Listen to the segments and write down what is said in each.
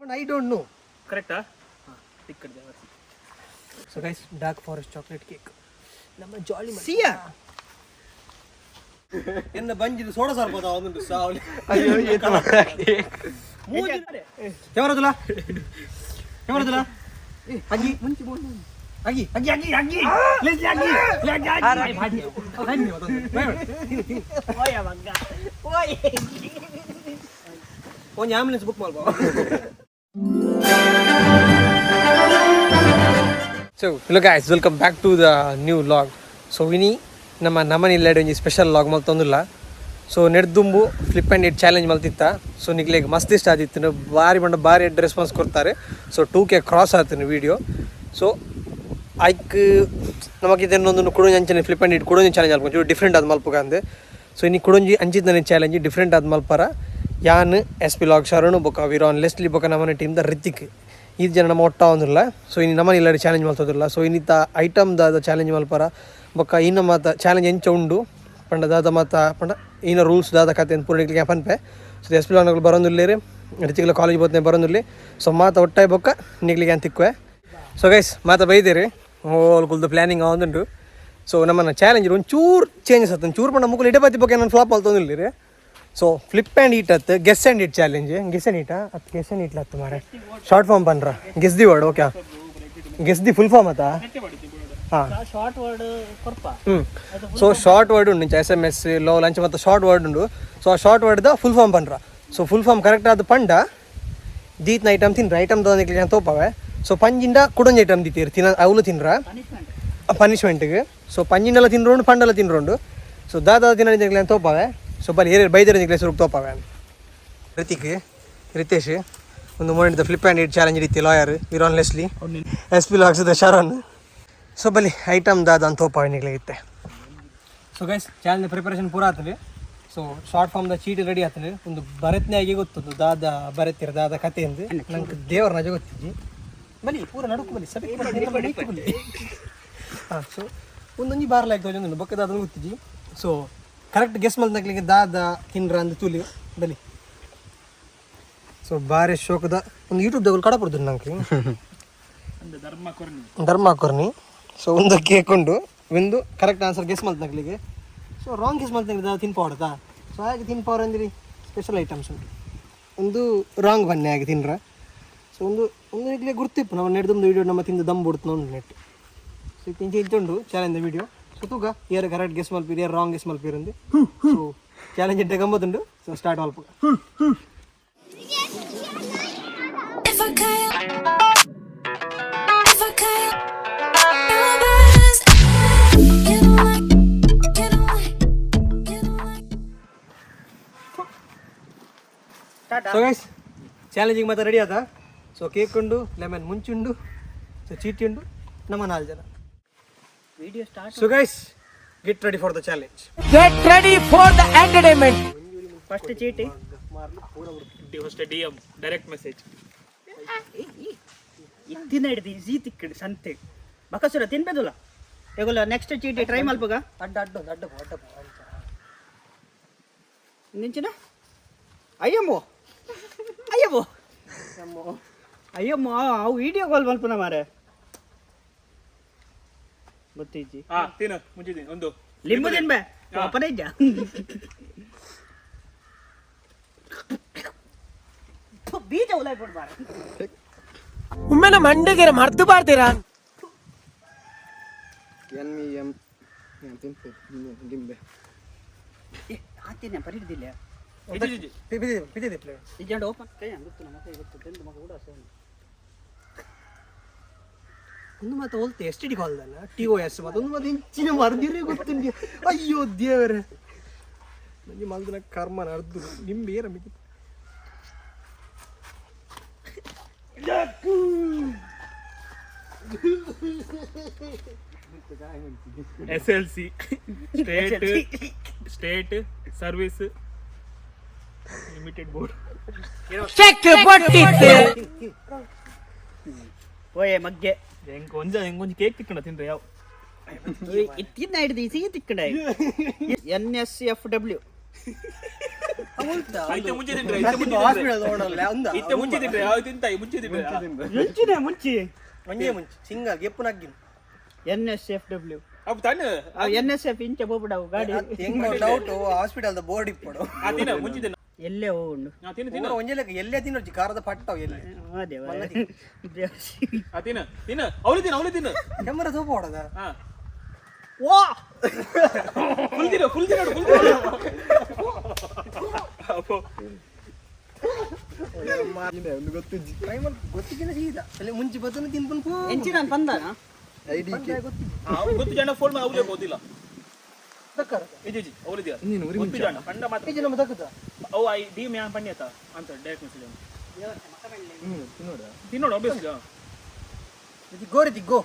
But I don't know. Correct? So guys, dark forest chocolate cake. ನಮ್ಮ ಜಾಲಿ ಸಿಯಾ ಎನ್ನ ಬಂಜಿದು soda ಸರ್ಪದ ಒಂದು ಸಾವಲಿ ಅಯ್ಯೋ ಏತ ಮಾಡಕ್ಕೆ ಕ್ಯಾಮರಾ ಅಗಿ ಮುಂಚೆ ಬೋಲ್ ಅಗಿ ಪ್ಲೀಸ್ ಅಗಿ ಓಯ ಮಗ್ಗ ಓಯ್ ಒಂದು ಆಂಬುಲೆನ್ಸ್ ಬುಕ್ ಮಾಡ್ಬೋ. So hello guys, welcome back to the new vlog. So winni ನಮ್ಮನೆ ಇಲ್ಲಡೆ ಒಂಜಿ ಸ್ಪೆಷಲ್ ವ್ಲಾಗ್ ಮಲ್ತೊಂದುಲ್ಲ. ಸೊ ನೆಡ್ದುಂಬು ಫ್ಲಿಪ್ ಆ್ಯಂಡ್ ಇಟ್ ಚಾಲೆಂಜ್ ಮಲ್ತಿತ್ತ. ಸೊ ನಿಕ್ಲೆಗ್ ಮಸ್ತ್ ಇಷ್ಟ ಆದಿತ್ತು, ಭಾರಿ ಎಡ್ ರೆಸ್ಪಾನ್ಸ್ ಕೊಡ್ತಾರೆ. ಸೊ 2K ಕ್ರಾಸ್ ಆಯ್ತು ವೀಡಿಯೋ. ಸೊ ಐಕ್ ನಮಗೆ ಇನ್ನೊಂದು ಕುಡೊಂಜಿ ಅಂಚನೆ ಫ್ಲಿಪ್ ಆ್ಯಂಡ್ ಇಟ್ ಕುಡೊಂಜಿ ಚಾಲೆಂಜ್ ಅಲ್ಕೊಂಚೂರು ಡಿಫ್ರೆಂಟ್ ಆದ ಮಲ್ಪುಗ ಅಂದೆ. ಸೊ ಇನ್ನು ಕುಡೊಂಜಿ ಅಂಚಿದ ಚಾಲೆಂಜ್ ಡಿಫ್ರೆಂಟ್ ಆದ ಮಲ್ಪರ ಯಾನ್ SP ವ್ಲಾಗ್ ಶರಣು ಬೊಕ ವಿರಾನ್ ಲೆಸ್ಲಿ ಬೊಕ ನಮ್ಮನೆ ಟೀಮ್ದ ರಿತಿಕ್ ಇದು ಜನ ನಮ್ಮ ಒಟ್ಟ ಒಂದಿಲ್ಲ. ಸೊ ಇನ್ನು ನಮ್ಮನೆ ಇಲ್ಲಡೆ ಚಾಲೆಂಜ್ ಮಲ್ತೋದಿಲ್ಲ. ಸೊ ಇನ್ನಿತ್ತ ಐಟಮ್ದಾದ ಚಾಲೆಂಜ್ ಮಲ್ಪರ ಬೊಕ್ಕ ಇನ್ನು ಮಾತ ಚಾಲೆಂಜ್ ಎಂಚ ಉಂಡು ಪಂಡ ದಾದ ಮಾತ ಪಂಡ ಇನ್ನು ರೂಲ್ಸ್ ದಾದ ಕತೆ ಅಂತ ಪೂರ್ಣ ಇಟ್ಲಿಕ್ಕೆ ಪನ್ಪೆ. ಸೊ SP ವ್ಲಾಗ್ಗಳು ಬರೋದಿಲ್ಲ ರಿತಿಕ್ಲ ಕಾಲೇಜ್ ಬೋತ್ನೆ ಬರೋದಿಲ್ಲ. ಸೊ ಮಾತ ಒಟ್ಟಾಯ್ ಬೊಕ್ಕ ನಿಗ್ಲಿಕ್ಕೆ ಅಂತ ತಿಕ್ಕುವೆ. ಸೊ ಗೈಸ್ ಮಾತ ಬೈದೇರಿ ಹೋಲ್ಕುಲ್ದು ಪ್ಲ್ಯಾನಿಂಗ್ ಆವಂದುಂಟು. ಸೊ ನಮ್ಮನ್ನ ಚಾಲೆಂಜ್ ಒಂಚೂರು ಚೇಂಜಸ್ ಆಯ್ತು ಚೂರು ಪಂಡ ಮುಕ್ಕಲು ಇಡೇ ಬಗ್ಗೆ ನಾನು ಫ್ಲಾಪ್ ಅಲ್ತೊಂದಿಲ್ಲ ರೀ. ಸೊ ಫ್ಲಿಪ್ ಆ್ಯಂಡ್ ಈಟ್ ಅತ್ತು guess and eat challenge guess and ಈಟಾ ಅದು ಗೆಸ್ ಆ್ಯಂಡ್ ಇಟ್ಲತ್ತು ಮಾರೆ ಶಾರ್ಟ್ ಫಾರ್ಮ್ ಪನ್ರ guess the word okay guess the full form ಆತಾ ಹಾಂ ಶಾರ್ಟ್ ವರ್ಡ್ ಕೊರ್ಪ ಸೊ ಶಾರ್ಟ್ ವರ್ಡ್ ಉಂಡು SMS ಲೋ ಲಂಚ್ ಮತ್ತು ಶಾರ್ಟ್ ವರ್ಡ್ ಉಂಡು. ಸೊ ಆ ಶಾರ್ಟ್ ವರ್ಡ್ದ ಫುಲ್ ಫಾರ್ಮ್ ಪನ್ರ. ಸೊ ಫುಲ್ ಫಾರ್ಮ್ ಕರೆಕ್ಟ್ ಆದ ಪಂಡ ದೀತ್ನ ಐಟಮ್ ತಿನ್ರ ಐಟಮ್ ತೊಂದಿಕ್ಲಿಕ್ಕೆ ತೋಪವೆ. ಸೊ ಪಂಜಿಂದ ಕುಡೊಂಜಿ ಐಟಮ್ ದಿತ್ತೀರಿ ಅವಳು ತಿನ್ರ ಪನಿಷ್ಮೆಂಟ್ಗೆ. ಸೊ ಪಂಜಿಂಡೆಲ್ಲ ತಿನ್ರೋಂಡು ಪಂಡೆಲ್ಲ ತಿನ್ರೋಂಡು. ಸೊ ದಾದ ತಿನ್ನ ತೋಪವೆ. ಸೊ ಬಲ್ಲಿ ಏರಿಯರ್ ಬೈದರ ನಿಕ್ಲೇಸ್ ರೂಪ ತೋಪವೆ. ರಿತೇಶ್ ಒಂದು moment flip and eat challenge ರೀತಿ ಲಾಯರ್ ವಿರಾನ್ ಲೆಸ್ಲಿ SP ವ್ಲಾಗ್ಸ್ದ ಶರಣ್. ಸೊ ಬಲ್ಲಿ ಐಟಮ್ ದಾದ ಅಂತ ತೋಪವೆ ನಿಕ್ಲಿಗಿತ್ತೆ. ಸೊ ಗೈಸ್ ಚಾಲೆಂಜ್ ಪ್ರಿಪರೇಷನ್ ಪೂರ ಆಗ್ತದೆ. ಸೊ ಶಾರ್ಟ್ ಫಾರ್ಮ್ದ ಚೀಟಿ ರೆಡಿ ಆಗ್ತದೆ. ಒಂದು ಭರತ್ನಾಗಿ ಗೊತ್ತದು ದಾದ ಬರತ್ತಿರ ದಾದ ಕತೆ ಎಂದು ನಂಗೆ ದೇವರ ನಜೆ ಗೊತ್ತಿದ್ದಿ ಬಲಿ ಪೂರ ನಡುಕು ಬಲಿ ಸಭೆ ಬಲಿ. ಹಾಂ ಸೊ ಒಂದೊಂಜಿ ಬಾರ್ಲಾಯ್ತು ಒಂದು ಬೊಕ್ಕದಾದ ಗೊತ್ತಿದ್ದಿ. ಸೊ ಕರೆಕ್ಟ್ ಗೆಸ್ ಮಲ್ತಕ್ಲಿಕ್ಕೆ ದಾದ ತಿನ್ರ ಅಂದು ತುಲಿ ಬಲಿ. ಸೊ ಬಾರಿ ಶೋಕದ ಒಂದು ಯೂಟ್ಯೂಬ್ದಾಗ ಕಡಪಡ್ದು ನಂಗೆ ಧರ್ಮ ಕೊರ್ನಿ. ಸೊ ಒಂದು ಕೇಕೊಂಡು ಒಂದು ಕರೆಕ್ಟ್ ಆನ್ಸರ್ ಗೆಸ್ ಮಲ್ತಕ್ಲಿಕ್ಕೆ. ಸೊ ರಾಂಗ್ ಗೆಸ್ ಮಲ್ತಕ್ಲಿಕ್ಕೆ ದಾದ ತಿನ್ಪವಡ್ತಾ. ಸೊ ಹಾಗೆ ತಿನ್ಪವರ್ ಅಂದಿರಿ ಸ್ಪೆಷಲ್ ಐಟಮ್ಸ್ ಉಂಟು. ಒಂದು ರಾಂಗ್ ಬನ್ನಿ ಹಾಗೆ ತಿನ್ರ. ಸೊ ಒಂದು ಈಗಲೇ ಗುರ್ತಿಪ್ಪು ನಾವು ನೆಡ್ದೊಂದು ವೀಡಿಯೋ ನಮ್ಮ ತಿಂದು ದಮ್ ಬಿಡ್ತು ನೋಡಿ ನೆಟ್. ಸೊ ಇಂಚುಂಡು ಚಾಲೆಂಜ್ ವೀಡಿಯೋ. ಸೊ ತೂಗ ಏರ್ ಕರೆಕ್ಟ್ ಗೆಸ್ ಮಲ್ಪೀರಿ ಏರ್ ರಾಂಗ್ ಗೆಸ್ ಮಲ್ಪೀರಿ ಅಂದು. ಸೊ ಚಾಲೆಂಜ್ ಇಟ್ಟೆ ಗಮ್ಮತ್ತುಂಡು. ಸೊ ಸ್ಟಾರ್ಟ್ ಮಲ್ಪ. ಸೊ ಗೈಸ್ ಚಾಲೆಂಜಿಂಗ್ ಮತ್ತೆ ರೆಡಿ ಆದ. ಸೊ ಕೇಕ್ ಉಂಡು, ಲೆಮನ್ ಮುಂಚುಂಡು, ಸೊ ಚೀಟಿ ಉಂಡು, ನಮ್ಮ 4 ಜನ video start. So guys, get ready for the challenge. Get ready for the entertainment. First ಚೀಟಿ ಫಸ್ಟ್ DM ಡೈರೆಕ್ಟ್ ಮೆಸೇಜ್ ಇತ್ತಿನ ಹಿಡಿದು ಈಸಿ ತಿಕ್ಕಡಿ ಸಂತೆ ಬಕಸುರ ತಿನ್ಬೇದಲ್ಲ ಹೇಗಲ್ಲ. ನೆಕ್ಸ್ಟ್ ಚೀಟಿ ಟ್ರೈ ಮಲ್ಪಗ ಅಡ್ಡ ನಿಂಚಿನ ಅಯ್ಯಮ್ಮೋ ಅವು ವಿಡಿಯೋ ಕಾಲ್ ಮಲ್ಪನ ಮಾರೆ ಗೊತ್ತೈತಿ. ತಿನ್ನ ಮುಂಚೆ ಒಂದು ಲಿಂಬು ತಿನ್ಬೆ ಅಪರೈಜ ಬೀಜ ಉಲಾಯ್ ಕೊಡ್ಬಾರ ಒಮ್ಮೆ ಮಂಡಿಗೆ ಮರ್ತು ಬಾರ್ತೀರಾ. ಆತೇನೆ ಪರಿಡಿದಿಲ್ಲ ಬಿದ್ದಿದೆ ಇಜೆಂಡ್ ಓಪನ್ ಕೈ ಗೊತ್ತು ನಮ್ಮ ಕೈ ಗೊತ್ತು ಬೆಂದು ಮಗ ಕೂಡ ಸೇನೆ ಒಂದು ಮಾತು ಹೋಲ್ತೆ STD ಕಾಲ್ದಲ್ಲ TOS ಮಾತು ಒಂದು ಮಾತು ಇಂಚಿನ ಮರ್ದಿರೇ ಗೊತ್ತುಂಡಿ. ಅಯ್ಯೋ ದೇವರೇ ನನಗೆ ಮಲ್ದಿನ ಕರ್ಮ ಅರ್ದು ನಿಂಬೆ ಏರ ಮಿತಿ. SLC state service limited board check ಕೊಟ್ಟಿತ್ತು ಓಯೆ ಮಗ್ಗೆ ಹೆಂಗೊಂದು ಕೇಕ್ ತಿಕ್ಕೊಂಡ ತಿಂದ್ರೆ ಯಾವ ಇತ್ತಿನ ಹಿಡಿದು ಸಿಹಿ ತಿಕ್ಕಂಡ NSFW ಐತೆ ಮುಂಚೆ ತಿಂದ್ರೆ ಐತೆ ಮುಂಚೆ ತಿಂದ್ರೆ ಹಾಸ್ಪಿಟಲ್ ನೋಡಲ್ಲ ಒಂದ ಇತ್ತೆ ಮುಂಚೆ ತಿಂದ್ರೆ ಯಾವ ತಿಂತಾಯಿ ಮುಂಚೆ ತಿಂದ್ರೆ ಮುಂಚಿನ ಮುಂಚಿ ಒಂಜೇ ಮುಂಚೆ ಸಿಂಗಲ್ ಗೆಪ್ಪುನಗ್ಗಿನ NSFW ಅವು ತಾನೆ NSF ಇಂಚ ಬೋಬಿಡವು ಗಾಡಿ ಹೆಂಗ ಡೌಟ್ ಹಾಸ್ಪಿಟಲ್ ಬೋರ್ಡ್ ಇಪ್ಪಡು ಆ ತಿನ್ನ ಮುಂಚೆ ತಿನ್ನ ಎಲ್ಲೇ ಹೋಗುಂಡು ಆ ತಿನ್ನ ತಿನ್ನ ಒಂಜೆಲೆಕ್ಕ ಎಲ್ಲೇ ತಿನ್ನೋಜಿ ಖಾರದ ಪಟ್ಟವು ಎಲ್ಲೇ ದೇವ ಆ ತಿನ್ನ ತಿನ್ನ ಅವಳಿ ತಿನ್ನ ಕೆಮ್ಮರ ಸೋಪ ಹೊಡದ ಹಾ ವಾ ಫುಲ್ ತಿನ್ನು ಅಪ್ಪೋ ಒಂದು ಗೊತ್ತಿಜ್ಜಿ ಟೈಮಲ್ಲಿ ಗೊತ್ತಿಗಿನ ಸೀದಾ ಅಲ್ಲಿ ಮುಂಚೆ ಬತ್ತನ ತಿನ್ಪನ್ ಎಂಚಿ ನಾನು ಬಂದಾನ ಐಡಿ ಗೊತ್ತು ಜನ ಫೋನ್ ಮಾಡಿ ಅವಳಿಗೆ ಗೊತ್ತಿಲ್ಲ ದಕ್ಕರ ಇಜಿ ಅವಳಿದ್ಯಾ ನೀನು ಉರಿ ಗೊತ್ತು ಜನ ಪಂಡ ಮಾತ್ರ ಐಜಿ ನಮ್ಮ ದಕ್ಕದ ಅವು ಐ ಡಿ ಮ್ಯಾನ್ ಪಣ್ಯತ ಅಂತ ಡೈರೆಕ್ಟ್ ಮೆಸೇಜ್ ತಿನ್ನೋಡು ಆಬ್ವಿಯಸ್ಲಿ ಇದು ಗೋರಿತಿ ಗೋ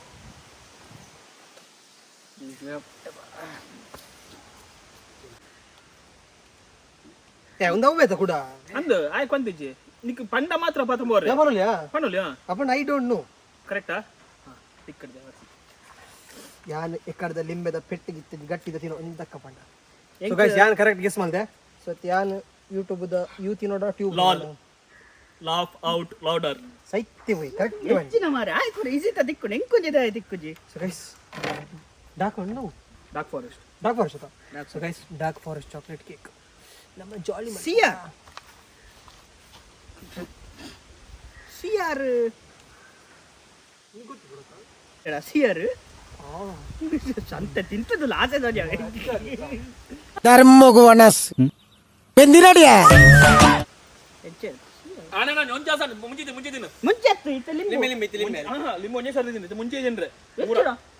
ಒಂದು ಅವ್ವೇತ ಕೂಡ ಅಂದ್ ಆಯ್ ಕೊಂತಿಜ್ಜಿ ನಿಕ್ ಪಂಡ ಮಾತ್ರ ಪತಂಬೋರೆ ಯಾವನಲ್ಯಾ ಪಣ್ಣುಲ್ಯಾ ಅಪ್ಪನ ಐ ಡೋಂಟ್ ನೋ ಕರೆಕ್ಟಾ ಇಕ್ಕಡೆ ಯಾನ್ ಎಕ್ಕಡದ ಲಿಂಬೆದ ಪೆಟ್ಟಿಗಿತ್ತಿದ್ದು ಗಟ್ಟಿದ ತಿನ್ನೋ ಇಂದಕ್ಕ ಪಂಡ ಸೊ ಗೈಸ್ ಯಾನ್ ಕರೆಕ್ಟ್ ಗೆಸ್ ಮಾಡ್ದೆ ಸೊ ಯಾನ್ ಯೂಟ್ಯೂಬ್ ದ ಯೂತ್ ನೋಡ tube lol laugh out louder ಸೈತ್ಯ ಹೋಯ್ ಕರೆಕ್ಟ್ ಹೆಚ್ಚಿನ ಮಾರ ಆಯ್ತು ಈಸಿ ತಿಕ್ಕು ಎಂಕೊಂಜಿದ ತಿಕ್ಕುಜಿ so guys dark one no dark forest dark forest so guys dark forest chocolate cake ನಮ್ಮ ಜಾಲಿ ಸಿಆರ್ ಸಿಆರ್ ಸಂತ ತಿಂತದ್ದು ಆಸೆ ಧರ್ಮಗುವನಸ್ ಬೆಂದಿರಡಿಯ ಆನನ ಒಂಜಾಸ ಮುಂಚೆ ತಿನ್ನು ಮುಂಚೆ ಇತ್ತು ಲಿಂಬು ಒಂಜೇ ಸರ್ತಿ ತಿನ್ನು ಮುಂಚೆ ತಿನ್ರೆ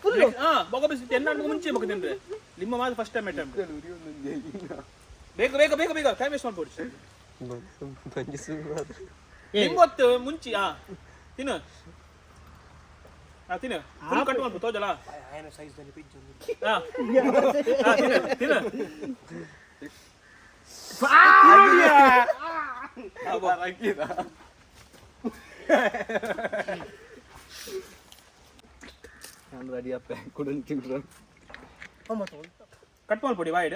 ಫುಲ್ ಹಾ ಬೊಗಬಿಸಿ ಎನ್ನಾಡು ಮುಂಚೆ ಬೊಕ ತಿನ್ರೆ ಲಿಂಬ ಮಾತ್ರ ಫಸ್ಟ್ ಟೈಮ್ ಅಟೆಂಪ್ಟ್ ಬೇಗ ಟೈಮ್ ವೇಸ್ಟ್ ಮಾಡ್ಬೋಡಿ ಲಿಂಬತ್ತು ಮುಂಚೆ ತಿನ್ನು ತಿನ್ನು ಫುಲ್ ಕಟ್ ಮಾಡ್ಬೋದು ತೋಜಲ್ಲ ತಿನ್ನು ಕಟ್ ಮಾಡ್ಬಿಡಿ ವಾಯ್ಡ್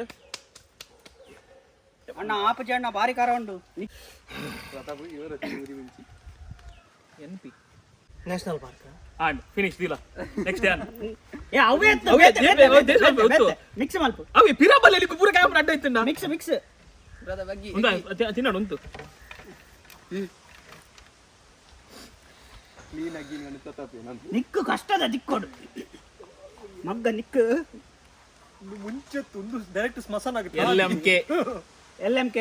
ಅಣ್ಣ ಆಪಚೆ ಅಣ್ಣ ಭಾರಿ ಖಾರ ಉಂಟು NP national park and finish ದಿಲ್ಲ ನೆಕ್ಸ್ಟ್ ಯಾನ್ ಏ ಅವೇ ಮಿಕ್ಸ್ ಮಲ್ಪ ಅವಿ ಪಿರಾಬಲ್ಲಿ ಪೂರ ಕ್ಯಾಮ್ರಾ ಅಡ್ಡ ಇತ್ತು ಮಿಕ್ಸ್ ತಿನ್ನೋಡು ಉಂಟು ನಿಕ್ಕು ಕಷ್ಟದ ದಿಕ್ಕೋಡು ಮಗ್ಗ ನಿಕ್ಕು ಮುಂಚೆ ಒಂದು ಡೈರೆಕ್ಟ್ ಸ್ಮಶಾನ ಆಗುತ್ತೆ LMK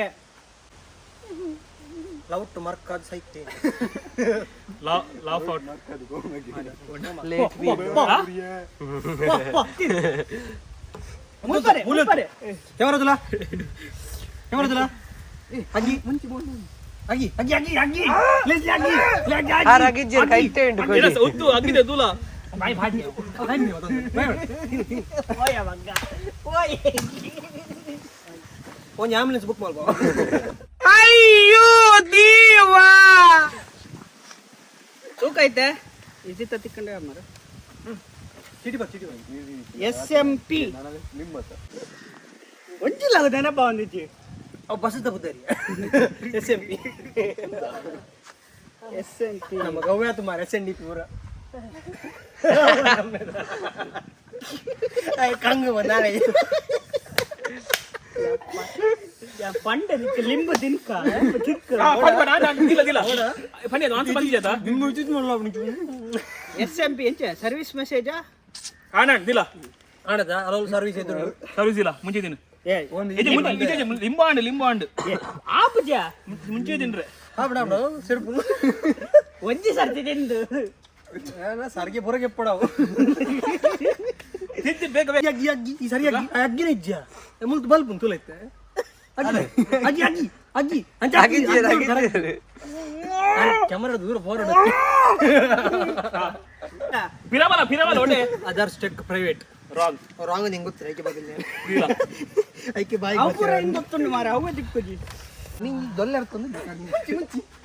ಲೌಟ್ ಮರ್ಕಾದ್ ಸೈತೆ ಲಾಫ್ ಔಟ್ ಮುಲ್ಪರೆ ಕ್ಯಾಮರಾದಲ್ಲ ಅಗ್ಗಿ ಮುಂಚೆ ಅಗ್ಗಿ ಒತ್ತು ಅಗ್ಗಿದೆ ದೂಲ ಬಾಯ್ ಭಾಡಿ ಓಯ ಮಗ್ಗ ಓಯ್ ಒಂದು ಆಂಬುಲೆನ್ಸ್ ಬುಕ್ ಮಾಡ್ಬೋ ಅಯ್ಯೋ ದೇವಾ ತೂಕ ಐತೆ ಇಜಿತ ತಿಕ್ಕೊಂಡೆ ಮರ ಚಿಟಿ ಬಾ SMP ಒಂಜಿಲ್ಲ ನೆನಪ ಒಂದಿಚ್ಚಿ ಅವ್ ಬಸ್ ತಗೋತಾರಿ SMP ನಮ್ಮ ಗವ್ಯ ತುಮಾರ SNDP ಪೂರ ಕಂಗ ಬಂದಾರೆ ಪಂಡ ನಿಕ್ಕೆ ಲಿಂಬು ತಿನ್ಕ SMP ಎಂಚ ಸರ್ವಿಸ್ ಮೆಸೇಜಾ ಆನಂದ್ ದಿಲ್ಲ ಆಣದ ಅಲೋಲ್ ಸರ್ವಿಸ್ ಎದುರು ಸರ್ವಿಸ್ ಇಲ್ಲ ಮುಂಚೆ ತಿನ್ನು ಲಿಂಬು ಆಂಡ್ ಆಪುಜಾ ಮುಂಚೆ ತಿನ್ರೆ ಬಿಡ ಸಿರ್ಪು ಒಂಜಿ ಸರ್ತಿ ತಿಂದು ಸರ್ಗೆ ಪುರಗೆ ಪಡವು ಬೇಗ ಅಗ್ಗಿ ಈ ಸರಿ ಅಗ್ಗಿನ ಇಜ್ಜ ಮುಲ್ತು ಬಲ್ಪ್ ತುಲ ಐತೆ ಅಗ್ಗಿ ಕ್ಯಾಮರಾ ದೂರ ಫೋರ್ವರ್ಡ್ ಪಿರಾಮಲ ಒಡೆ ಅದರ್ ಸ್ಟೆಕ್ ಪ್ರೈವೇಟ್ ರಾಂಗ್ ನಿಂಗೆ ಗೊತ್ತಿಲ್ಲ ಐಕೆ ಬದಲು ಐಕೆ ಬಾಯಿ ಅವರ ಹೆಂಗ್ ಗೊತ್ತುಂಡು ಮಾರ ಅವ ದಿಕ್ಕುಜಿ ನೀನು ದೊಲ್ಲೆ ಅರ್ಥಂದು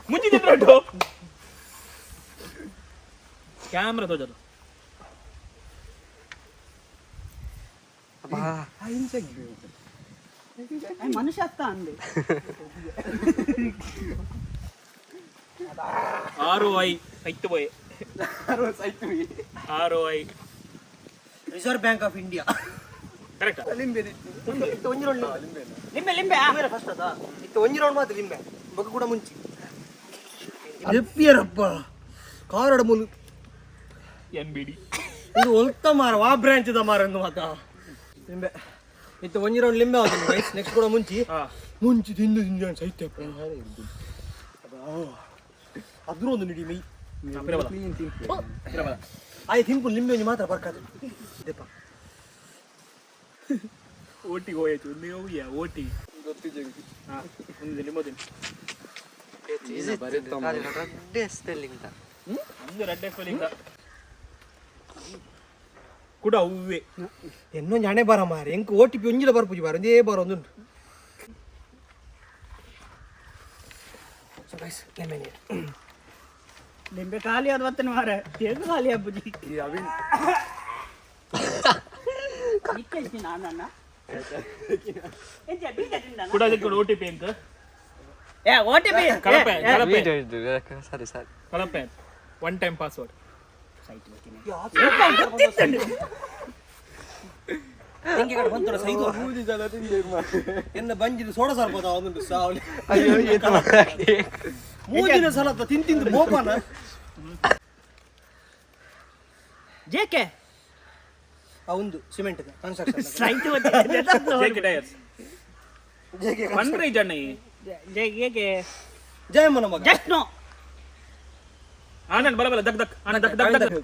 ಮುಂಚೆ ತಿನ್ನುಂಟು ಕ್ಯಾಮ್ರಾ ತೋಜಲು ಮನುಷ್ಯ ಅತ್ತ ಅಂದೆ 6 ಐತ್ತು ಬಾಯ್ 6 reserve bank of India correct ಲಿಂಬೆ ಇತ್ತು ಒಂಜಿ ರೌಂಡ್ ಲಿಂಬೆ ಫಸ್ಟ್ ಅದ ಇತ್ತು ಒಂಜಿ ರೌಂಡ್ ಮಾತ್ರ ಲಿಂಬೆ ಬೊಕ್ಕ ಕೂಡ ಮುಂಚಿ ಎಪ್ಪಿಯರಪ್ಪ ಕಾರಡ ಮುಲು NBD ಇದು ಒಲ್ತ ಮಾರ ವಾ ಬ್ರಾಂಚ್ ದ ಮಾರ ಒಂದು ಮಾತ ಲಿಂಬೆ ಇತ್ತು ಒಂಜಿ ರೌಂಡ್ ಲಿಂಬೆ ಆಗುತ್ತೆ ಗೈಸ್ ನೆಕ್ಸ್ಟ್ ಕೂಡ ಮುಂಚಿ ತಿಂದು ಸೈತ್ಯಪ್ಪ ಅದ್ರ ಒಂದು ನಿಡಿ ಮೈ ಆಯ್ತು ತಿಂಪು ಲಿಂಬೆ ಒಂಜಿ ಮಾತ್ರ ಬರ್ಕಾದು ಇದೆಪ್ಪ ಓಟಿಗೆ ಹೋಯ್ತು ನೀವು ಓಟಿ ಗೊತ್ತಿದೆ ಒಂದು ನಿಮ್ಮದಿನ ಒಂದು ರೆಡ್ ಸ್ಪೆಲ್ಲಿಂಗ್ ಕೂಡ ಹೂವೆ ಇನ್ನೊಂದು ಹಣೆ ಬರ ಮಾರಿ ಎಂಕ್ OTP ಒಂಜಿಲ ಬರ್ಪುಜಿ ಬಾರ ಒಂದೇ ಬಾರ ಒಂದುಂಟು ಲಿಂಬೆ ಖಾಲಿ ಆದ ಮತ್ತೆ ಮಾರ ಹೇಗೆ ಖಾಲಿ ಹಬ್ಬುಜಿ ಕೂಡ ಅದಕ್ಕೆ OTP ಅಂತ ಕಳಪೆ ಕಳಪೆ ಒನ್ ಟೈಮ್ ಪಾಸ್ವರ್ಡ್ ಎನ್ನ ಬಂಜಿದ ಸೋಡ ಸರ್ಪದ ಒಂದುಂಟು ಸಾವಲಿ ಮೂಜಿನ ಸಲತ ತಿಂದು ಮೋಪನ ಜೇಕೆ ಒಂದು ಸಿಮೆಂಟ್ ಕನ್ಸ್ಟ್ರಕ್ಷನ್ ಟೈರ್ಸ್ ಬಂದ್ರೆ ಜಣ್ಣ ಜೇಕೆ ಜಯಮ್ಮನ ಮಗ ಜಸ್ಟ್ ನೋ ಆನಂದ್ ಬಲ ದಕ್ ದಕ್ ಆನಂದ್ ದಕ್ ದಕ್ ದಕ್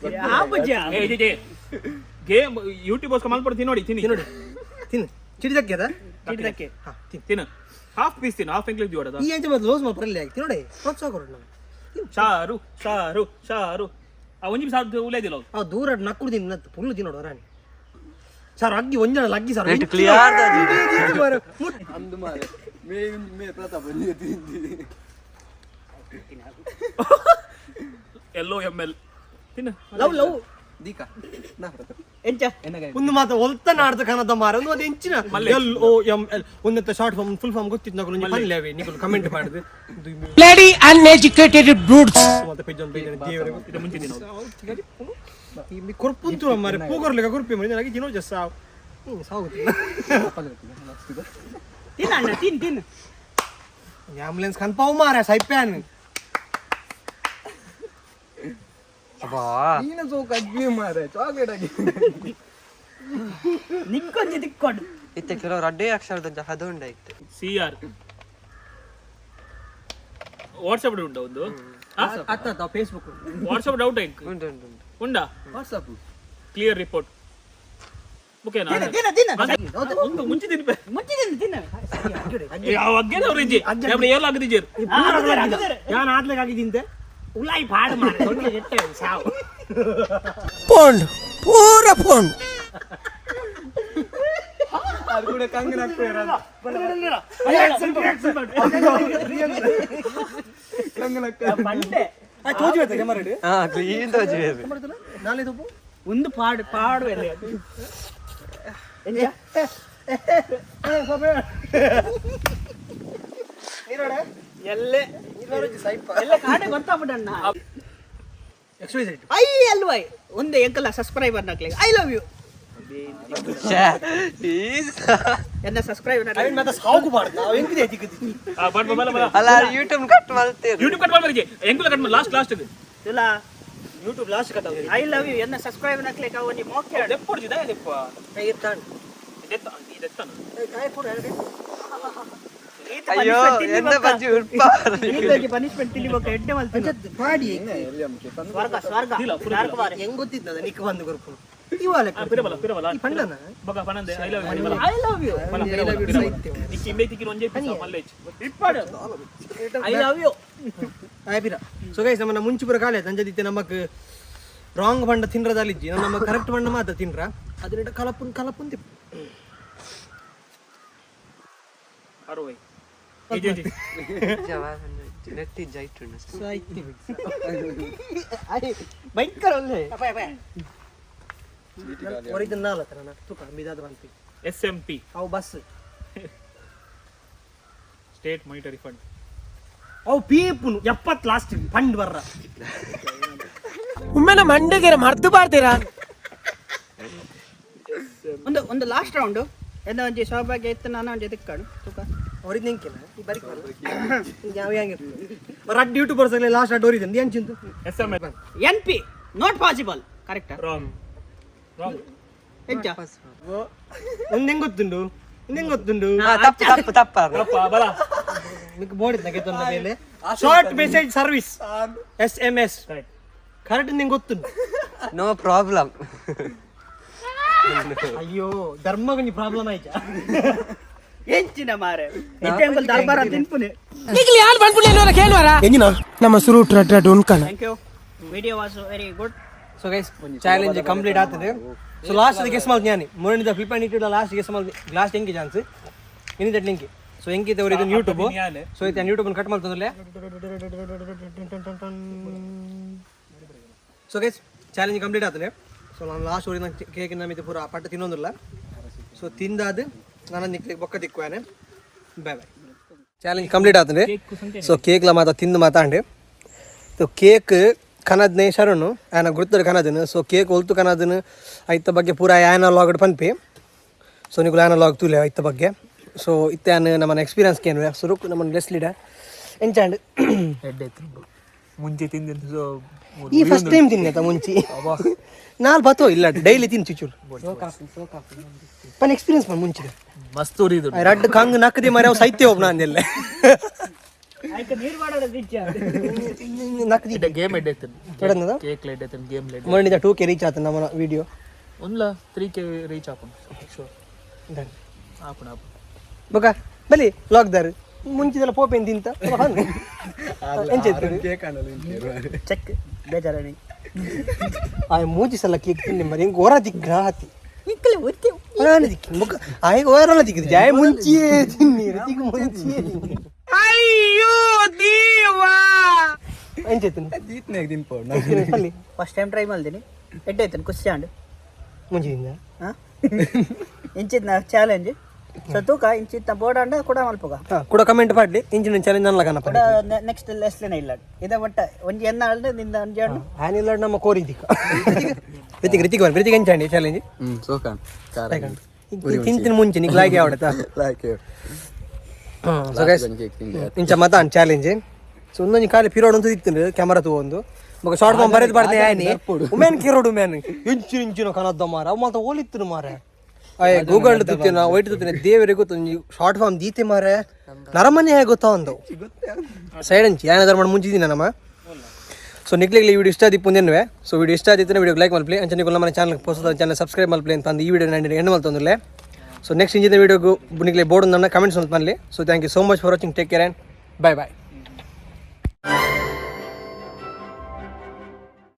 ಗೇಮ್ ಯೂಟ್ಯೂಬ್ ಗೋಸ್ಕರ ಮಲ್ಪಡ್ತೀನಿ ನೋಡಿ ತಿನ್ನಿ ತಿನ್ನು ಚಿಡಿದಕ್ಕೆ ಅದ ಚಿಡಿದಕ್ಕೆ ತಿನ್ನು ಹಾಫ್ ಪೀಸ್ ತಿನ್ನು ಹಾಫ್ ಇಂಗ್ಲಿಷ್ ಜೋಡದ ಈ ಅಂಚೆ ಮತ್ತೆ ಲೋಸ್ ಮಾಡ್ಬರಲ್ಲ ಆಗಿ ನೋಡಿ ಪ್ರೋತ್ಸಾಹ ಕೊಡು ನಾವು ಶಾರು ಶಾರು ಶಾರು ಆ ಒಂಜಿ ಸಾರ್ ಉಲೇದಿಲ್ಲ ಆ ದೂರ ನಕ್ಕುಡು ತಿನ್ನ ಫುಲ್ ತಿನ್ನೋಡು ರಾಣಿ ಸರ್ ಅಗ್ಗಿ ಒಂಜನ ಲಗ್ಗಿ ಸರ್ ಅಂದು ಮಾರೆ ಮೇ ಪ್ರತಾಪ ಎಲ್ಲೋ ML ತಿನ್ನು ಲವ್ ದೀಕ ನಾ ಪ್ರತಾಪ ಎಂಚ ಒಂದು ಮಾತ ಒಲ್ತ ನಾಡ್ದ ಕಾಣದ ಮಾರ ಒಂದು ಅದು ಹೆಂಚಿನ LOML ಒಂದಂತ ಶಾರ್ಟ್ ಫಾರ್ಮ್ ಫುಲ್ ಫಾರ್ಮ್ ಗೊತ್ತಿತ್ತು ನಗಳು ಪಲ್ಯವೇ ನೀವು ಕಮೆಂಟ್ ಮಾಡಿದ್ರೆ Bloody uneducated brutes. ಮತ್ತೆ ಪೇಜ್ ಒಂದು ಪೇಜ್ ದೇವರೇ ಇದು ಮುಂಚೆ ದಿನ ಈ ಕೊರ್ಪುಂತು ಮಾರೆ ಪೂಗರ್ಲಿಗ ಕೊರ್ಪಿ ಮನೆ ನನಗೆ ತಿನ್ನೋ ಜಸ್ ಸಾವು ಸಾಗುತ್ತಿಲ್ಲ ತಿನ್ನ ಅಣ್ಣ ತಿನ್ನು ಆಂಬುಲೆನ್ಸ್ ಖಾನ್ ಪಾವು ಮಾರ ಸೈಪ್ಯಾನ್ ನೀನು ಸೋಕ ಅಜ್ಜಿ ಮಾರೆ ಚಾಕ್ಲೇಟ್ ಆಗಿ ನಿಕ್ಕೊಂಜಿ ತಿಕ್ಕೊಂಡು ಇತ್ತೆ ಕೆಲವರು ಅಡ್ಡೇ ಅಕ್ಷರದ ಹದೊಂಡಾಯ್ತು CR ವಾಟ್ಸ್ಆಪ್ ಉಂಟಾ ಒಂದು ಅತ್ತ ಫೇಸ್ಬುಕ್ ವಾಟ್ಸ್ಆಪ್ ಡೌಟ್ ಹೆಂಗ್ ಉಂಟು ಉಂಡಾ ವಾಟ್ಸ್ಆಪ್ ಕ್ಲಿಯರ್ ರಿಪೋರ್ಟ್ ಓಕೆನಾ ತಿನ್ನ ಒಂದು ಮುಂಚೆ ತಿನ್ಪೆ ತಿನ್ನ ಯಾವ ಅಗ್ಗೆನ ಅವ್ರಿಗೆ ಏಲಾಗದಿದ್ದೀರಿ ನಾನು ಆದ್ಲಾಗ ಆಗಿದ್ದಿಂತೆ ಉಲಾಯಿ ಪಾಡು ಮಾರ ದೊಡ್ಡ ಎಟ್ಟೆ ಸಾವು Pond. Pura pond. ಅದು ಕೂಡ ಕಂಗನ ಹಾಕ್ತಿರಲ್ಲ ಕಂಗನ ಬಂಡೆ ತೋಜು ಆಯ್ತಾ ಕ್ಯಾಮರಾ ಹಾ ಕ್ಲೀನ್ ತೋಜಿವೆ ನಾಳೆ ತಪ್ಪು ಒಂದು ಪಾಡು ಎಲ್ಲಿ ಎಲ್ಲೇ ಎಲ್ಲ ಕಾಡೆ ಗೊತ್ತಾಗ್ಬಿಟ್ಟಣ್ಣ ಎಕ್ಸ್ಪೈಸೈಟ್ ಐ ಅಲ್ವೈ ಒಂದು ಎಂಕಲ್ಲ ಸಬ್ಸ್ಕ್ರೈಬರ್ ನಾಕ್ಲಿ ಐ ಲವ್ ಯು ಎನ್ನ ಸಬ್ಸ್ಕ್ರೈಬ್ ಮತ್ತೆ ಸಾಕು ಬಾರ್ದು ನಾವು ಹೆಂಗಿದೆ ತಿಕ್ಕಿ ಅಲ್ಲ ಯೂಟ್ಯೂಬ್ ಕಟ್ ಮಾಡ್ತೀರಿ ಯೂಟ್ಯೂಬ್ ಕಟ್ ಮಾಡಿ ಎಂಗುಲ ಕಟ್ ಮಾಡಿ ಲಾಸ್ಟ್ ತುಲ ಯೂಟ್ಯೂಬ್ ಲಾಸ್ಟ್ ಕಟ್ಟ ಐ ಲವ್ ಯು ಎನ್ನ ಸಬ್ಸ್ಕ್ರೈಬ್ ನಾಕ್ಲಿ ಕಾವು ನೀ ಮೋಕೆ ದೆಪ್ಪೊಡ್ಜಿದ ದೆಪ್ಪ ಕೈ ಇರ್ತಾನೆ ಇದೆತ್ತಾನ ಕಾಯಿ ಫೋಡ್ ಹೇಳಿ ಅಯ್ಯೋ ಎಂದ ಬಜ್ಜಿ ಉಲ್ಪ ಪನಿಷ್ಮೆಂಟ್ ತಿನ್ನಿಬೇಕು ಎಡ್ಡೆ ಮಲ್ತೀನಿ ಮಾಡಿ ಸ್ವರ್ಗ ನರಕವಾರೆ ಹೆಂಗ್ ಗೊತ್ತಿದ್ದದ ನಿಕ್ಕ ಬಂದು ಗುರುಪು ಇವಾಲೆ ಪಿರಬಲ ಈ ಪಂಡನ ಬಗ ಪನಂದೆ I love I love you ನಿಕ್ಕಿ ಇಂಬೆ ತಿಕ್ಕಿನ ಒಂಜೆ ಮಲ್ಲೇಜ್ ಇಪ್ಪಡು ಐ ಲವ್ ಯು ಆಯ್ಪಿರ ಸೊ ಗೈಸ್ ನಮ್ಮ ಮುಂಚೆ ಪುರ ಕಾಲೇ ತಂಜದಿತ್ತೆ ನಮಕ್ ರಾಂಗ್ ಬಂಡ ತಿನ್ರದಲ್ಲಿಜ್ಜಿ ನಮ್ಮ ಕರೆಕ್ಟ್ ಬಂಡ ಮಾತ್ರ ತಿನ್ರ ಅದರಿಂದ ಕಲಪುನ್ ತಿಪ್ಪು ಅರುವೈ ನೆಟ್ಟಿ ಜೈಟುಂಡ ಭಯಂಕರ ಒಳ್ಳೆ ಒರಿಜಿನಲ್ ನಾಲ್ ಹತ್ರ ತುಕ ಮಿದಾದ ಬಂತಿ SMP ಅವು ಬಸ್ ಸ್ಟೇಟ್ ಮಾನಿಟರಿ ಫಂಡ್ ಅವು ಪೀಪುನು 70 ಲಾಸ್ಟ್ ಫಂಡ್ ಬರ್ರ ಒಮ್ಮೆನ ಮಂಡೆಗೆ ಮರ್ದು ಬಾರ್ತೀರಾ ಒಂದು ಲಾಸ್ಟ್ ರೌಂಡು ಎಂದ ಒಂಜಿ ಸೌಭಾಗ್ಯ ಇತ್ತು ನಾನು ಒಂಜಿ ತಿಕ್ಕಾಡು ತೂಕ ಅವ್ರಿಗೆ ನೆಂಕಿಲ್ಲ ಈ ಬರೀ ಯಾವ ಹೆಂಗಿರ್ತದೆ ರಡ್ ಯೂಟ್ಯೂಬರ್ಸ್ ಅಲ್ಲಿ ಲಾಸ್ಟ್ ಅಡ್ ಓರಿದೆ ಏನು Chintu SMS NP not possible ಕರೆಕ್ಟಾ ರಾಂಗ್ ಹೆಜ್ಜ ಒಂದು ಹೆಂಗ್ ಗೊತ್ತುಂಡು ಇನ್ನೆಂಗ್ ಗೊತ್ತುಂಡು ತಪ್ಪ ಬಲ మీకు ಬೋರ್ಡ್ ತೆಗೆತೊಂದ ಮೇಲೆ short message service SMS correct ನಿಂಗೆ ಗೊತ್ತುಂಡು ನೋ ಪ್ರಾಬ್ಲಮ್ ಅಯ್ಯೋ ಧರ್ಮಗನಿ ಪ್ರಾಬ್ಲಮ್ ಆಯ್ತಾ ಹೆಂಚಿನ ಮಾರೆ ಇಟ್ಟಂಗಲ್ ದರ್ಬಾರ ತಿನ್ಪುನೆ ಈಗಲೇ ಯಾರು ಬಂದ್ಬಿಟ್ಟು ಕೇಳುವಾರ ಎಂಜಿನ ನಮ್ಮ ಸುರು ಟ್ರಟ್ ಉನ್ಕನ thank you video was very good so guys challenge complete ಆಗ್ತದೆ ಸೊ ಲಾಸ್ಟ್ ಗೆಸ್ ಮಾಡ್ತೀನಿ ನಾನು ಮೂರನೇದ ಫ್ಲಿಪ್ ಆ್ಯಂಡ್ ಇಟ್ಟಿಲ್ಲ ಲಾಸ್ಟ್ ಗೆಸ್ ಮಾಡ್ತೀನಿ ಲಾಸ್ಟ್ ಹೆಂಗೆ ಚಾನ್ಸ್ ಇನ್ನಿದ್ದ ಲಿಂಕ್ ಸೊ ಹೆಂಗಿತ್ತು ಅವ್ರು ಇದನ್ನು ಯೂಟ್ಯೂಬ್ ಸೊ ಇದು ಯೂಟ್ಯೂಬ್ ಕಟ್ ಮಾಡ್ತಂದ್ರೆ ಸೊ ಗೈಸ್ ಚಾಲೆಂಜ್ ಕಂಪ್ಲೀಟ್ ಆಗ್ತದೆ ಸೊ ನಾನು ಲಾಸ್ಟ್ ಊರಿನ ಕೇಕ್ ನಮಗೆ ಪೂರ ಪಟ್ಟ ತಿನ್ನೋದಿಲ್ಲ ಸೊ ತಿಂದಾದ ನಾನು ನಿಕ್ಲಿಗೆ ಬೊಕ್ಕ ತಿಕ್ಕುವಾನೆ ಬಾಯ್ ಬಾಯ್ ಚಾಲೆಂಜ್ ಕಂಪ್ಲೀಟ್ ಆಗ್ತದೆ ಸೊ ಕೇಕ್ಲ ಮಾತಾ ತಿಂದು ಮಾತಾಂಡೆ ಸೊ ಕೇಕ್ ಕನದ್ನೇ ಶರಣು ಆಯನ ಗುರ್ತದ ಕನದನು ಸೊ ಕೇಕ್ ಹೊಲ್ತು ಕನದನು ಐತ ಬಗ್ಗೆ ಪೂರ ಆಯನ ಲಾಗಡ್ ಪನ್ಪಿ ಸೊ ನೀವು ಆಯನ ಲಾಗ್ ತುಲೆ ಐತ ಬಗ್ಗೆ ಸೊ ಇತ್ತಾನ ನಮ್ಮನ್ನ ಎಕ್ಸ್ಪೀರಿಯನ್ಸ್ ಕೇನು ಸುರುಕ್ ನಮ್ಮನ್ನು ಲೆಸ್ ಲೀಡ ಎಂಚಾಂಡ್ ಮುಂಚೆ ತಿಂದಿದ್ದು ಈ ಫಸ್ಟ್ ಟೈಮ್ ತಿನ್ನತ ಮುಂಚೆ ನಾಲ್ ಬತ್ತೋ ಇಲ್ಲ ಡೈಲಿ ತಿನ್ ಚುಚೂರು ಪನ್ ಎಕ್ಸ್ಪೀರಿಯನ್ಸ್ ಮಾಡಿ ಮುಂಚೆ ಮಸ್ತ್ ಉರಿದು ರಡ್ ಕಂಗ್ ನಕ್ಕದಿ ಮರೆ ಅವು ಸೈತೆ ಹೋಗ್ ನಾನೆಲ್ಲ ನೀರು ಮಾಡೋದು ನಿಜ ನಕ್ಕದಿ ಗೇಮ್ ಎಡ್ಡೈತನ್ ಎಡನ್ನದ ಕೇಕ್ ಎಡ್ಡೈತನ್ ಗೇಮ್ ಲೆಡ್ ಮರಣಿದ 2K ರೀಚ್ ಆತ ನಮ್ಮ ವಿಡಿಯೋ ಒಂದ್ಲ 3K ರೀಚ್ ಆಪನ್ ಶೋರ್ ಡನ್ ಆಪನ್ ಬೊಕ ಬಲಿ ಲಾಕ್ದಾರ್ ಮುಂಚಿದೆಲ್ಲ ಪೋಪೆನ್ ತಿಂತ ಎಂಚೈತು ಚೆಕ್ ಬೇಜಾರಣಿ ಆ ಮೂಜಿ ಸಲ ಕೇಕ್ ತಿನ್ನಿ ಮರಿ ಹೆಂಗೆ ಓರ ದಿಕ್ಕ ಹಾತಿ ನಾನು ದಿಕ್ಕಿ ಮುಖ ಆಯ್ಗ ಓರಲ್ಲ ದಿಕ್ಕಿದ್ದು ಜಾಯ್ ಮುಂಚೆ ತಿನ್ನಿ ರತಿಗೆ ಮುಂಚೆ ಅಯ್ಯೋ ದೇವಾ ಎಂಚೈತು ಅಲ್ಲಿ ಫಸ್ಟ್ ಟೈಮ್ ಟ್ರೈ ಮಾಡ್ತೀನಿ ಎಡ್ಡೈತನ್ ಕುಸ್ಚಾಂಡ್ ಮುಂಚಿದಿಂದ ಹಾಂ ಇಂಚಿದ್ ನಾ ಚಾಲೆಂಜ್ ಸೊ ತೂಕ ಇಂಚಿತ್ ಬೋರ್ಡ್ ಅಂಡ ಕೂಡ ಮಲ್ಪಗ ಕೂಡ ಕಮೆಂಟ್ ಪಾಡ್ಲಿ ಇಂಜಿನ ಚಾಲೆಂಜ್ ಅನ್ಲಕನಪ್ಪ ಕೂಡ ನೆಕ್ಸ್ಟ್ ಲೆಸ್ಲೇನ ಇಲ್ಲ ಇದ ಒಟ್ಟ ಒಂಜಿ ಎನ್ನ ಅಲ್ದೆ ನಿಂದ ಒಂಜಿ ಅಣ್ಣ ಆನಿಲ್ಲ ನಮ್ಮ ಕೋರಿ ದಿಕ್ಕ ರಿತಿಗೆ ಬರ್ ರಿತಿಗೆ ಎಂಚಂಡಿ ಚಾಲೆಂಜ್ ಸೋಕಾನ್ ತಿಂತಿನ ಮುಂಚೆ ನಿಂಗೆ ಲಾಗಿ ಆವಡತಾ ಸೊ ಗೈಸ್ ಇಂಚ ಮತ ಚಾಲೆಂಜ್ ಸೊ ಒಂದೊಂದು ಖಾಲಿ ಪಿರೋಡ್ ಅಂತ ಇತ್ತು ಕ್ಯಾಮರಾ ತಗೊಂಡು ಮಗ ಶಾರ್ಟ್ ಫಾರ್ಮ್ ಬರೆದು ಬರ್ದೆ ಆಯ್ನಿ ಉಮೇನ್ ಕಿರೋಡು ಉಮೇನ್ ಇಂಚಿನ ಕನದ್ದ ಮಾರ ಅವ್ ಮಾತ್ರ ಓಲಿತ್ತು ಮಾರ ಅಯ್ಯ ಗೂಗಲ್ ತುತ್ತಿನ ವೈಟ್ ತುತ್ತಿನ ದೇವರಿಗೆ ಗೊತ್ತು ಶಾರ್ಟ್ ಫಾರ್ಮ್ ದೀತೆ ಮಾರೆ ನರಮನೆ ಹೇಗೆ ಗೊತ್ತಾ ಒಂದು ಸೈಡ್ ಹಂಚಿ ಏನಾದ್ರು ಮಾಡಿ ಮುಂಚಿದ್ದೀನಿ ನಮ್ಮ ಸೊ ನಿಕ್ಲಿಗೆ ಈ ವಿಡಿಯೋ ಇಷ್ಟ ಆದಿಪ್ಪು ಅಂದೇನುವೆ ಸೊ ವಿಡಿಯೋ ಇಷ್ಟ ಆದಿತ್ತು ವಿಡಿಯೋ ಲೈಕ್ ಮಲ್ಪ್ಲಿ ಅಂಚೆ ನೀವು ನಮ್ಮ ಚಾನಲ್ ಹೊಸ ಚಾನಲ್ ಸಬ್ಸ್ಕ್ರೈಬ್ ಮಲ್ಪ್ಲಿ ಅಂತ ಅಂದು ಈ ವಿಡಿಯೋ ನಾನು ಹೆಣ್ಣು ಮಲ್ತಂದಿಲ್ಲ ಸೊ ನೆಕ್ಸ್ಟ್ ಇಂಜಿನ ವಿಡಿಯೋಗೂ ನಿಕ್ಲೆ ಬೋರ್ಡ್ ನನ್ನ ಕಮೆಂಟ್ಸ್ ಅಂತ ಮಾಡಲಿ so thank you so much for watching take care and bye bye